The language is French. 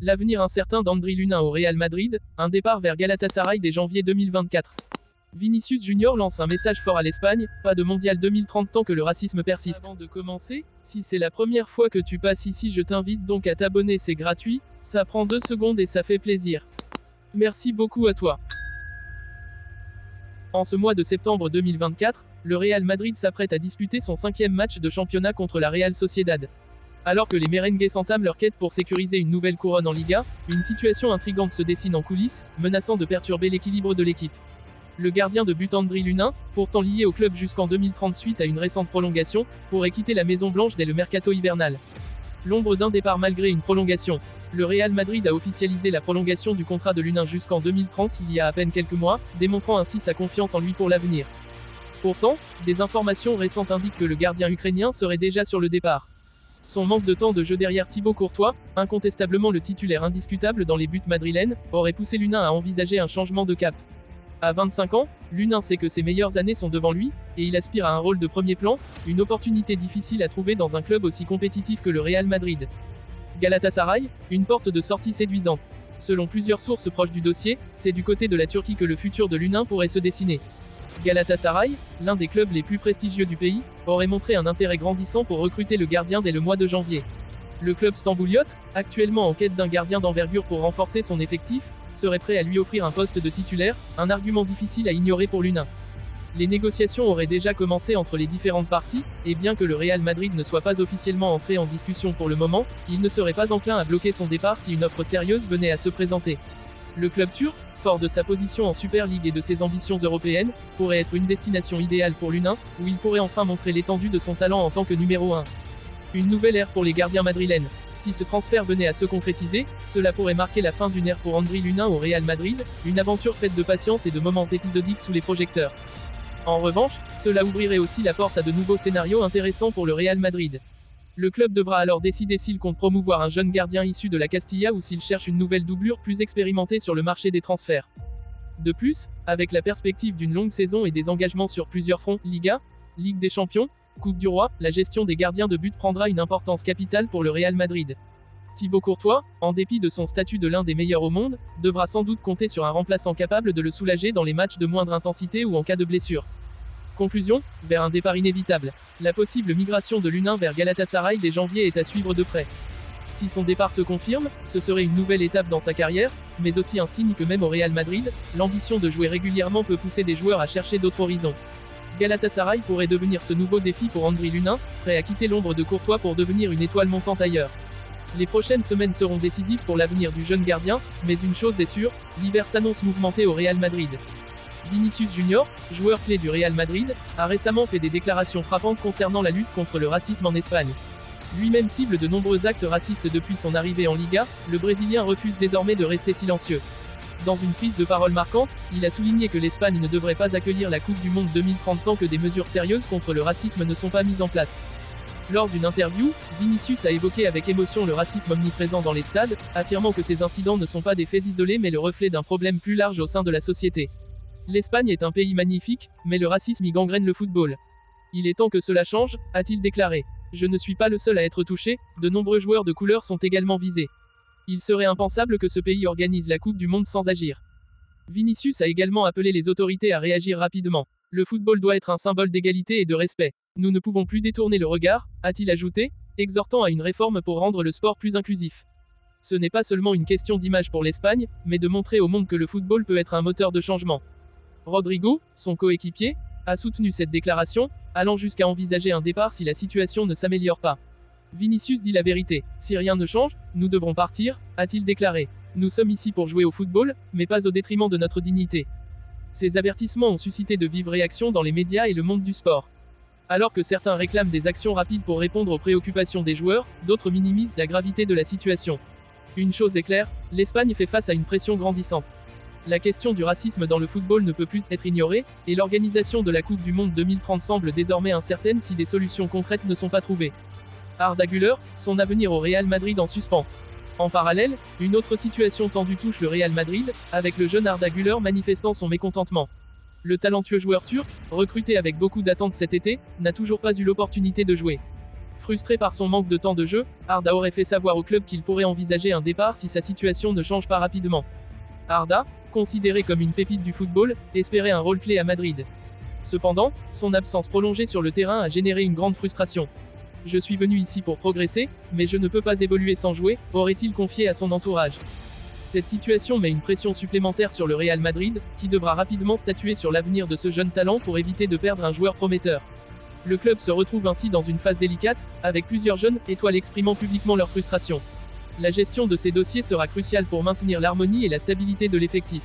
L'avenir incertain d'Andriy Lunin au Real Madrid, un départ vers Galatasaray dès janvier 2024. Vinicius Junior lance un message fort à l'Espagne, pas de mondial 2030 tant que le racisme persiste. Avant de commencer, si c'est la première fois que tu passes ici, je t'invite donc à t'abonner, c'est gratuit, ça prend 2 secondes et ça fait plaisir. Merci beaucoup à toi. En ce mois de septembre 2024, le Real Madrid s'apprête à disputer son 5e match de championnat contre la Real Sociedad. Alors que les merengues entament leur quête pour sécuriser une nouvelle couronne en Liga, une situation intrigante se dessine en coulisses, menaçant de perturber l'équilibre de l'équipe. Le gardien de but Andriy Lunin, pourtant lié au club jusqu'en 2030 suite à une récente prolongation, pourrait quitter la Maison Blanche dès le mercato hivernal. L'ombre d'un départ malgré une prolongation. Le Real Madrid a officialisé la prolongation du contrat de Lunin jusqu'en 2030 il y a à peine quelques mois, démontrant ainsi sa confiance en lui pour l'avenir. Pourtant, des informations récentes indiquent que le gardien ukrainien serait déjà sur le départ. Son manque de temps de jeu derrière Thibaut Courtois, incontestablement le titulaire indiscutable dans les buts madrilènes, aurait poussé Lunin à envisager un changement de cap. À 25 ans, Lunin sait que ses meilleures années sont devant lui, et il aspire à un rôle de premier plan, une opportunité difficile à trouver dans un club aussi compétitif que le Real Madrid. Galatasaray, une porte de sortie séduisante. Selon plusieurs sources proches du dossier, c'est du côté de la Turquie que le futur de Lunin pourrait se dessiner. Galatasaray, l'un des clubs les plus prestigieux du pays, aurait montré un intérêt grandissant pour recruter le gardien dès le mois de janvier. Le club stambouliote, actuellement en quête d'un gardien d'envergure pour renforcer son effectif, serait prêt à lui offrir un poste de titulaire, un argument difficile à ignorer pour Lunin. Les négociations auraient déjà commencé entre les différentes parties, et bien que le Real Madrid ne soit pas officiellement entré en discussion pour le moment, il ne serait pas enclin à bloquer son départ si une offre sérieuse venait à se présenter. Le club turc, fort de sa position en Super League et de ses ambitions européennes, pourrait être une destination idéale pour Lunin, où il pourrait enfin montrer l'étendue de son talent en tant que numéro 1. Une nouvelle ère pour les gardiens madrilènes. Si ce transfert venait à se concrétiser, cela pourrait marquer la fin d'une ère pour Andriy Lunin au Real Madrid, une aventure faite de patience et de moments épisodiques sous les projecteurs. En revanche, cela ouvrirait aussi la porte à de nouveaux scénarios intéressants pour le Real Madrid. Le club devra alors décider s'il compte promouvoir un jeune gardien issu de la Castilla ou s'il cherche une nouvelle doublure plus expérimentée sur le marché des transferts. De plus, avec la perspective d'une longue saison et des engagements sur plusieurs fronts, Liga, Ligue des Champions, Coupe du Roi, la gestion des gardiens de but prendra une importance capitale pour le Real Madrid. Thibaut Courtois, en dépit de son statut de l'un des meilleurs au monde, devra sans doute compter sur un remplaçant capable de le soulager dans les matchs de moindre intensité ou en cas de blessure. Conclusion, vers un départ inévitable. La possible migration de Lunin vers Galatasaray dès janvier est à suivre de près. Si son départ se confirme, ce serait une nouvelle étape dans sa carrière, mais aussi un signe que même au Real Madrid, l'ambition de jouer régulièrement peut pousser des joueurs à chercher d'autres horizons. Galatasaray pourrait devenir ce nouveau défi pour Andriy Lunin, prêt à quitter l'ombre de Courtois pour devenir une étoile montante ailleurs. Les prochaines semaines seront décisives pour l'avenir du jeune gardien, mais une chose est sûre, l'hiver s'annonce mouvementé au Real Madrid. Vinicius Junior, joueur clé du Real Madrid, a récemment fait des déclarations frappantes concernant la lutte contre le racisme en Espagne. Lui-même cible de nombreux actes racistes depuis son arrivée en Liga, le Brésilien refuse désormais de rester silencieux. Dans une prise de parole marquante, il a souligné que l'Espagne ne devrait pas accueillir la Coupe du Monde 2030 tant que des mesures sérieuses contre le racisme ne sont pas mises en place. Lors d'une interview, Vinicius a évoqué avec émotion le racisme omniprésent dans les stades, affirmant que ces incidents ne sont pas des faits isolés mais le reflet d'un problème plus large au sein de la société. L'Espagne est un pays magnifique, mais le racisme y gangrène le football. Il est temps que cela change, a-t-il déclaré. Je ne suis pas le seul à être touché, de nombreux joueurs de couleur sont également visés. Il serait impensable que ce pays organise la Coupe du Monde sans agir. Vinicius a également appelé les autorités à réagir rapidement. Le football doit être un symbole d'égalité et de respect. Nous ne pouvons plus détourner le regard, a-t-il ajouté, exhortant à une réforme pour rendre le sport plus inclusif. Ce n'est pas seulement une question d'image pour l'Espagne, mais de montrer au monde que le football peut être un moteur de changement. Rodrigo, son coéquipier, a soutenu cette déclaration, allant jusqu'à envisager un départ si la situation ne s'améliore pas. Vinicius dit la vérité. Si rien ne change, nous devrons partir, a-t-il déclaré. Nous sommes ici pour jouer au football, mais pas au détriment de notre dignité. Ces avertissements ont suscité de vives réactions dans les médias et le monde du sport. Alors que certains réclament des actions rapides pour répondre aux préoccupations des joueurs, d'autres minimisent la gravité de la situation. Une chose est claire, l'Espagne fait face à une pression grandissante. La question du racisme dans le football ne peut plus être ignorée, et l'organisation de la Coupe du Monde 2030 semble désormais incertaine si des solutions concrètes ne sont pas trouvées. Arda Güler, son avenir au Real Madrid en suspens. En parallèle, une autre situation tendue touche le Real Madrid, avec le jeune Arda Güler manifestant son mécontentement. Le talentueux joueur turc, recruté avec beaucoup d'attentes cet été, n'a toujours pas eu l'opportunité de jouer. Frustré par son manque de temps de jeu, Arda aurait fait savoir au club qu'il pourrait envisager un départ si sa situation ne change pas rapidement. Arda, considéré comme une pépite du football, espérait un rôle clé à Madrid. Cependant, son absence prolongée sur le terrain a généré une grande frustration. Je suis venu ici pour progresser, mais je ne peux pas évoluer sans jouer, aurait-il confié à son entourage. Cette situation met une pression supplémentaire sur le Real Madrid, qui devra rapidement statuer sur l'avenir de ce jeune talent pour éviter de perdre un joueur prometteur. Le club se retrouve ainsi dans une phase délicate, avec plusieurs jeunes étoiles exprimant publiquement leur frustration. La gestion de ces dossiers sera cruciale pour maintenir l'harmonie et la stabilité de l'effectif.